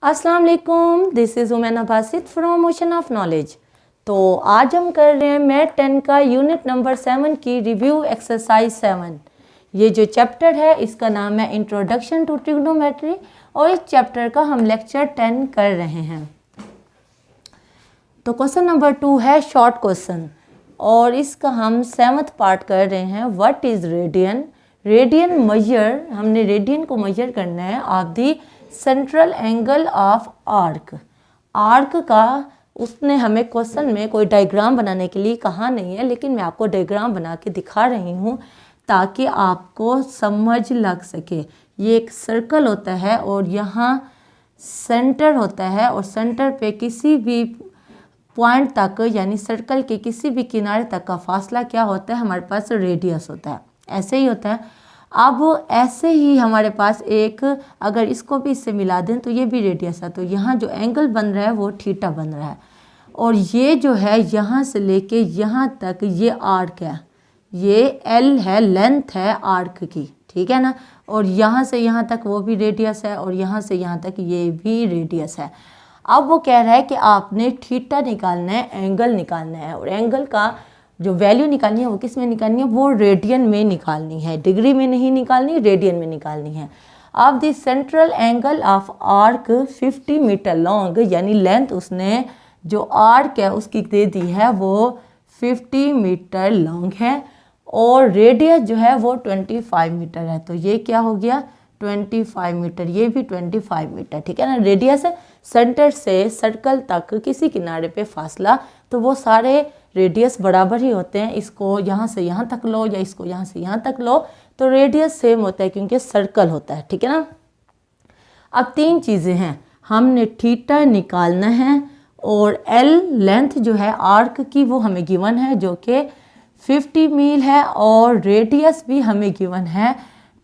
अस्सलाम वालेकुम, this is Umaina Basit from Ocean of Knowledge. तो आज हम कर रहे हैं मैथ 10 का यूनिट नंबर 7 की रिव्यू एक्सरसाइज 7। ये जो चैप्टर है इसका नाम है इंट्रोडक्शन टू ट्रिग्नोमेट्री और इस चैप्टर का हम लेक्चर 10 कर रहे हैं। तो क्वेश्चन नंबर 2 है शॉर्ट क्वेश्चन और इसका हम 7th पार्ट कर रहे हैं। What is radian? Radian major, हमने रेडियन को मेजर करना है of the central angle of arc. Arc का उसने हमें क्वेश्चन में कोई डायग्राम बनाने के लिए कहा नहीं है, लेकिन मैं आपको डायग्राम बना के दिखा रही हूँ ताकि आपको समझ लग सके। ये एक सर्कल होता है और यहाँ सेंटर होता है और सेंटर पे किसी भी पॉइंट तक यानी सर्कल के किसी भी किनारे तक का फासला क्या होता है, हमारे पास रेडियस होता है। ऐसे ही होता है। अब ऐसे ही हमारे पास एक, अगर इसको भी इससे मिला दें तो ये भी रेडियस है, तो यहाँ जो एंगल बन रहा है वो थीटा बन रहा है। और ये जो है यहाँ से लेके यहाँ तक ये आर्क है, ये एल है, लेंथ है आर्क की, ठीक है ना। और यहाँ से यहाँ तक वो भी रेडियस है और यहाँ से यहाँ तक ये भी रेडियस है। अब वो कह रहा है कि आपने थीटा निकालना है, एंगल निकालना है, और एंगल का जो वैल्यू निकालनी है वो किस में निकालनी है, वो रेडियन में निकालनी है, डिग्री में नहीं निकालनी, रेडियन में निकालनी है। अब the central angle of arc 50 metre long, यानी लेंथ उसने जो आर्क है उसकी दे दी है वो 50 मीटर लॉन्ग है और रेडियस जो है वो 25 मीटर है। तो ये क्या हो गया 25 मीटर, ये भी 25 मीटर, ठीक है ना। रेडियस है सेंटर से सर्कल तक किसी किनारे पे फासला, तो वो सारे रेडियस बराबर ही होते हैं। इसको यहाँ से यहाँ तक लो या इसको यहाँ से यहाँ तक लो तो रेडियस सेम होता है क्योंकि सर्कल होता है, ठीक है ना। अब तीन चीज़ें हैं, हमने थीटा निकालना है और एल लेंथ जो है आर्क की वो हमें गिवन है जो कि 50 मील है और रेडियस भी हमें गिवन है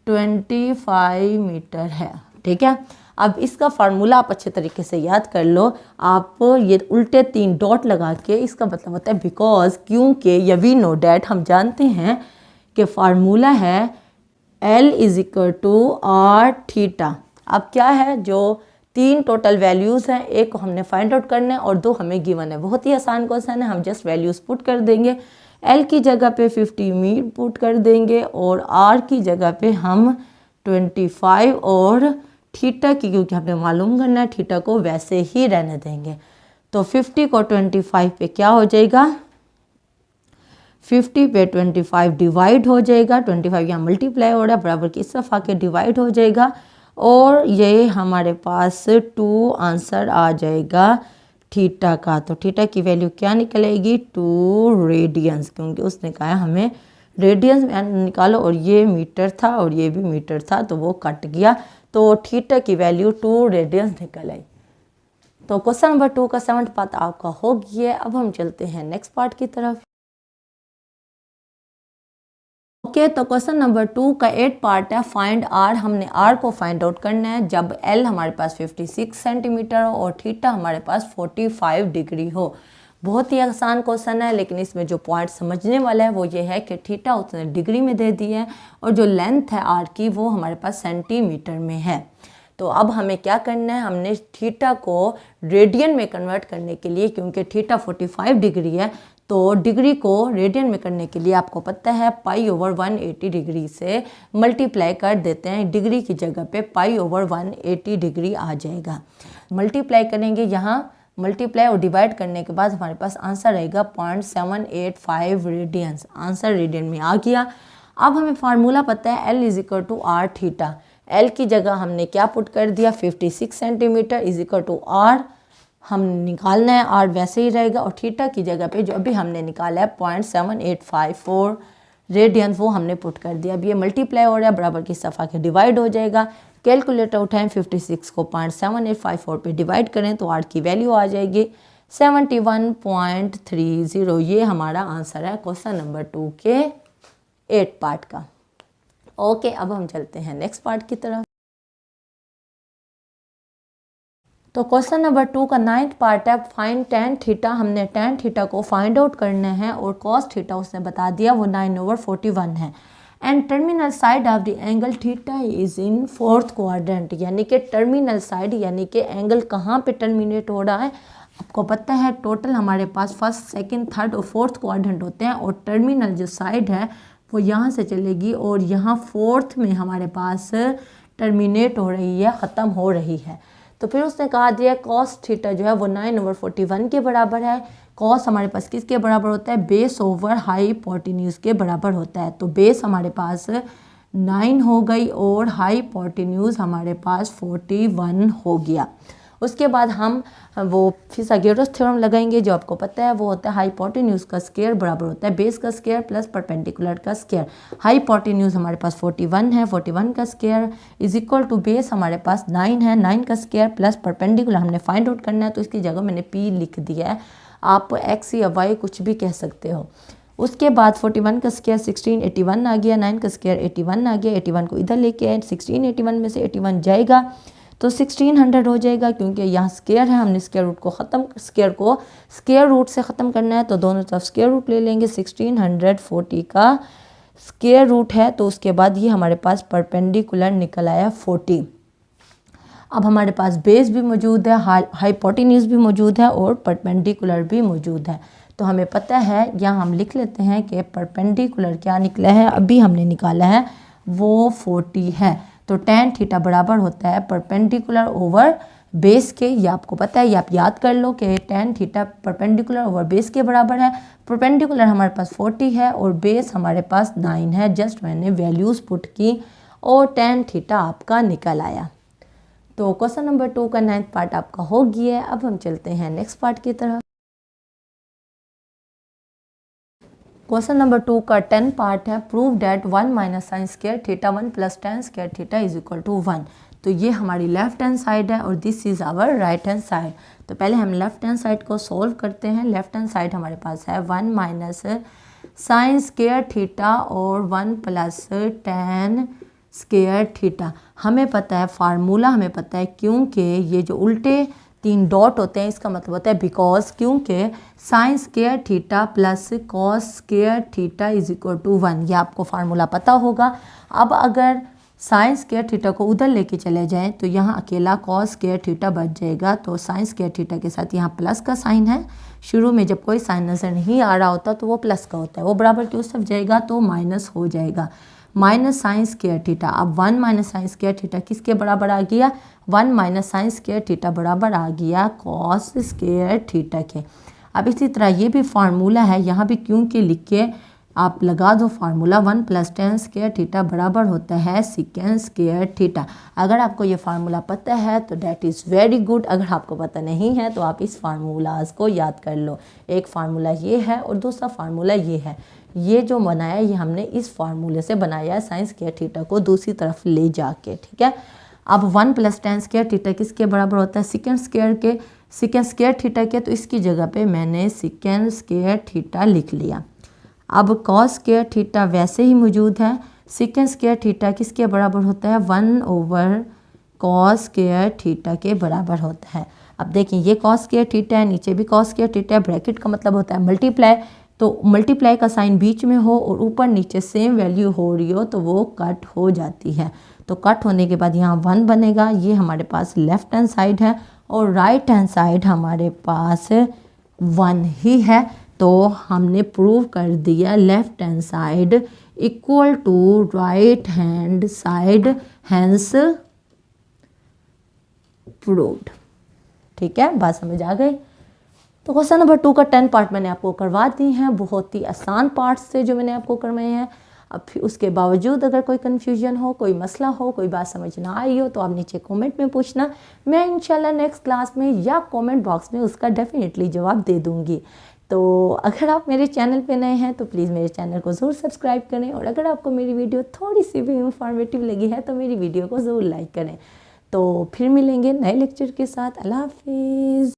25 मीटर है, ठीक है। अब इसका फार्मूला आप अच्छे तरीके से याद कर लो। आप ये उल्टे 3 डॉट लगा के, इसका मतलब होता है बिकॉज, क्योंकि, या वी नो डैट, हम जानते हैं कि फार्मूला है L is equal to R theta. अब क्या है, जो 3 टोटल वैल्यूज़ हैं, एक को हमने फाइंड आउट करना है और 2 हमें गिवन है। बहुत ही आसान क्वेश्चन है, हम जस्ट वैल्यूज़ पुट कर देंगे। L की जगह पे 50 मीटर पुट कर देंगे और R की जगह पे हम 25 और थीटा की, क्योंकि हमने मालूम करना है, थीटा को वैसे ही रहने देंगे। तो 50 को 25 पे क्या हो जाएगा, 50 पे 25 डिवाइड हो जाएगा, 25 यहाँ मल्टीप्लाई हो रहा है, बराबर की इस तरफ आके डिवाइड हो जाएगा और ये हमारे पास 2 आंसर आ जाएगा थीटा का। तो थीटा की वैल्यू क्या निकलेगी, 2 रेडियंस, क्योंकि उसने कहा हमें रेडियंस में निकालो और ये मीटर था और ये भी मीटर था तो वो कट गया, तो थीटा की वैल्यू 2 रेडियंस निकल आई। तो क्वेश्चन नंबर 2 का 7th पार्ट आपका हो गया। अब हम चलते हैं नेक्स्ट पार्ट की तरफ। ओके, तो क्वेश्चन नंबर 2 का 8th पार्ट है फाइंड आर। हमने आर को फाइंड आउट करना है जब एल हमारे पास 56 सेंटीमीटर हो और थीटा हमारे पास 45 डिग्री हो। बहुत ही आसान क्वेश्चन है, लेकिन इसमें जो पॉइंट समझने वाला है वो ये है कि थीटा उसने डिग्री में दे दी है और जो लेंथ है आर की वो हमारे पास सेंटीमीटर में है। तो अब हमें क्या करना है, हमने थीटा को रेडियन में कन्वर्ट करने के लिए, क्योंकि थीटा 45 डिग्री है, तो डिग्री को रेडियन में करने के लिए आपको पता है पाई/180 डिग्री से मल्टीप्लाई कर देते हैं। डिग्री की जगह पे पाई/180 डिग्री आ जाएगा। मल्टीप्लाई करेंगे, यहाँ मल्टीप्लाई और डिवाइड करने के बाद हमारे पास आंसर रहेगा 0.785 रेडियंस। आंसर रेडियन में आ गया। अब हमें फार्मूला पता है L is equal to R theta. L की जगह हमने क्या पुट कर दिया, 56 centimetre is equal to R. हम निकालना है, आर वैसे ही रहेगा और थीटा की जगह पे जो अभी हमने निकाला है 0.7854 रेडियंस वो हमने पुट कर दिया। अब ये मल्टीप्लाई हो रहा है, बराबर की सफ़ा के डिवाइड हो जाएगा। कैलकुलेटर उठाएं, 56 को 0.7854 पे डिवाइड करें तो आर की वैल्यू आ जाएगी 71.30। ये हमारा आंसर है क्वेश्चन नंबर 2 के 8 पार्ट का। ओके, अब हम चलते हैं नेक्स्ट पार्ट की तरफ। तो क्वेश्चन नंबर 2 का 9th पार्ट है फाइंड tan थीटा। हमने tan थीटा को फाइंड आउट करना है और cos थीटा उसने बता दिया वो 9/41 है। And terminal side of the angle theta is in fourth quadrant, यानी कि टर्मिनल साइड यानी कि एंगल कहाँ पे टर्मिनेट हो रहा है। आपको पता है टोटल हमारे पास फर्स्ट, सेकंड, थर्ड और फोर्थ क्वाड्रेंट होते हैं, और टर्मिनल जो साइड है वो यहाँ से चलेगी और यहाँ फोर्थ में हमारे पास टर्मिनेट हो रही है, ख़त्म हो रही है। तो फिर उसने कहा दिया कॉस थीटा जो है वो 9/41 के बराबर है। कॉस हमारे पास किसके बराबर होता है, बेस ओवर हाइपोटेन्यूज के बराबर होता है। तो बेस हमारे पास 9 हो गई और हाइपोटेन्यूज हमारे पास 41 हो गया। उसके बाद हम वो फिथागोरस थ्योरम लगाएंगे, जो आपको पता है वो होता है हाइपोटेन्यूज का स्क्वायर बराबर होता है बेस का स्क्वायर प्लस परपेंडिकुलर का स्क्वायर। हाइपोटेन्यूज हमारे पास 41 है, 41 का square is equal to base हमारे पास 9 है, 9 का स्क्वायर प्लस परपेंडिकुलर हमने फाइंड आउट करना है, तो इसकी जगह मैंने पी लिख दिया है, आप एक्स या वाई कुछ भी कह सकते हो। उसके बाद 41 का स्क्वायर 1681 आ गया, 9 का स्क्वायर 81 आ गया, 81 को इधर लेके आए, 1681 में से 81 जाएगा तो 1600 हो जाएगा, क्योंकि यहाँ स्क्वायर है, हमने स्क्वायर रूट को स्क्वायर रूट से ख़त्म करना है, तो दोनों तरफ स्क्वायर रूट ले लेंगे। 1640 का स्क्वायर रूट है, तो उसके बाद ये हमारे पास परपेंडिकुलर निकल आया 40। अब हमारे पास बेस भी मौजूद है, हाइपोटेन्यूज भी मौजूद है और परपेंडिकुलर भी मौजूद है। तो हमें पता है, यहाँ हम लिख लेते हैं कि परपेंडिकुलर क्या निकला है, अभी हमने निकाला है वो 40 है। तो tan थीटा बराबर होता है परपेंडिकुलर ओवर बेस के, ये आपको पता है, ये आप याद कर लो कि tan theta perpendicular over base के बराबर है। परपेंडिकुलर हमारे पास 40 है और बेस हमारे पास 9 है, जस्ट मैंने वैल्यूज़ पुट की और tan थीटा आपका निकल आया। तो क्वेश्चन नंबर 2 का 9th पार्ट आपका हो गया है। अब हम चलते हैं नेक्स्ट पार्ट की तरफ। क्वेश्चन नंबर 2 का 10 पार्ट है, prove that 1 minus sine square theta 1 plus tan square theta is equal to 1। तो ये हमारी लेफ्ट हैंड साइड है और this is our right hand side. तो पहले हम लेफ्ट हैंड साइड को सॉल्व करते हैं। लेफ्ट हैंड साइड हमारे पास है 1 माइनस साइन स्क्वायर थीटा और 1 प्लस tan स्क्वायर थीटा। हमें पता है फार्मूला, हमें पता है क्योंकि ये जो उल्टे 3 डॉट होते हैं इसका मतलब होता है बिकॉज, क्योंकि sine square theta plus cos square theta is equal to 1, ये आपको फार्मूला पता होगा। अब अगर साइन स्क्वायर थीटा को उधर लेके चले जाएं तो यहाँ अकेला कॉस स्क्वायर थीटा बच जाएगा। तो साइन स्क्वायर थीटा के साथ यहाँ प्लस का साइन है, शुरू में जब कोई साइन नज़र नहीं आ रहा होता तो वो प्लस का होता है, वो बराबर की उस तरफ जाएगा तो माइनस हो जाएगा, माइनस साइन स्क्वायर थीटा। अब 1 माइनस साइन स्क्वायर थीटा किसके बराबर आ गया, 1 माइनस साइन स्क्वायर थीटा बराबर आ गया कॉस स्क्वायर थीटा के। अब इसी तरह ये भी फार्मूला है, यहाँ भी क्योंकि लिख के आप लगा दो formula, 1 plus tan square theta बराबर होता है सेकेंड स्क्वायर थीटा। अगर आपको ये फार्मूला पता है तो डैट इज़ वेरी गुड, अगर आपको पता नहीं है तो आप इस फार्मूलाज को याद कर लो। एक फार्मूला ये है और दूसरा फार्मूला ये है, ये जो बनाया ये हमने इस फार्मूले से बनाया है साइन स्क्वायर थीटा को दूसरी तरफ ले जाके, ठीक है। अब 1 प्लस tan स्क्वायर थीटा किसके बराबर होता है, सेकेंड स्क्वायर थीटा के, तो इसकी जगह पे मैंने सेकेंड स्क्वायर थीटा लिख लिया। अब कॉस स्क्वायर थीटा वैसे ही मौजूद है, सेकेंड स्क्वायर थीटा किसके बराबर होता है, 1 ओवर कॉस स्क्वायर थीटा के बराबर होता है। अब देखिए ये कॉस स्क्वायर थीटा है, नीचे भी कॉस स्क्वायर थीटा है, ब्रैकेट का मतलब होता है मल्टीप्लाई, तो मल्टीप्लाई का साइन बीच में हो और ऊपर नीचे सेम वैल्यू हो रही हो तो वो कट हो जाती है। तो कट होने के बाद यहाँ 1 बनेगा, ये हमारे पास लेफ्ट हैंड साइड है और राइट हैंड साइड हमारे पास 1 ही है। तो हमने प्रूव कर दिया left hand side equal to right hand side, hence proved. ठीक है, बात समझ आ गई। तो क्वेश्चन नंबर 2 का 10 पार्ट मैंने आपको करवा दी हैं, बहुत ही आसान पार्ट्स थे जो मैंने आपको करवाए हैं। अब फिर उसके बावजूद अगर कोई कन्फ्यूजन हो, कोई मसला हो, कोई बात समझ ना आई हो तो आप नीचे कमेंट में पूछना, मैं इंशाल्लाह नेक्स्ट क्लास में या कमेंट बॉक्स में उसका डेफिनेटली जवाब दे दूँगी। तो अगर आप मेरे चैनल पे नए हैं तो प्लीज़ मेरे चैनल को ज़रूर सब्सक्राइब करें और अगर आपको मेरी वीडियो थोड़ी सी भी इंफॉर्मेटिव लगी है तो मेरी वीडियो को ज़रूर लाइक करें। तो फिर मिलेंगे नए लेक्चर के साथ। अल्लाह हाफिज़।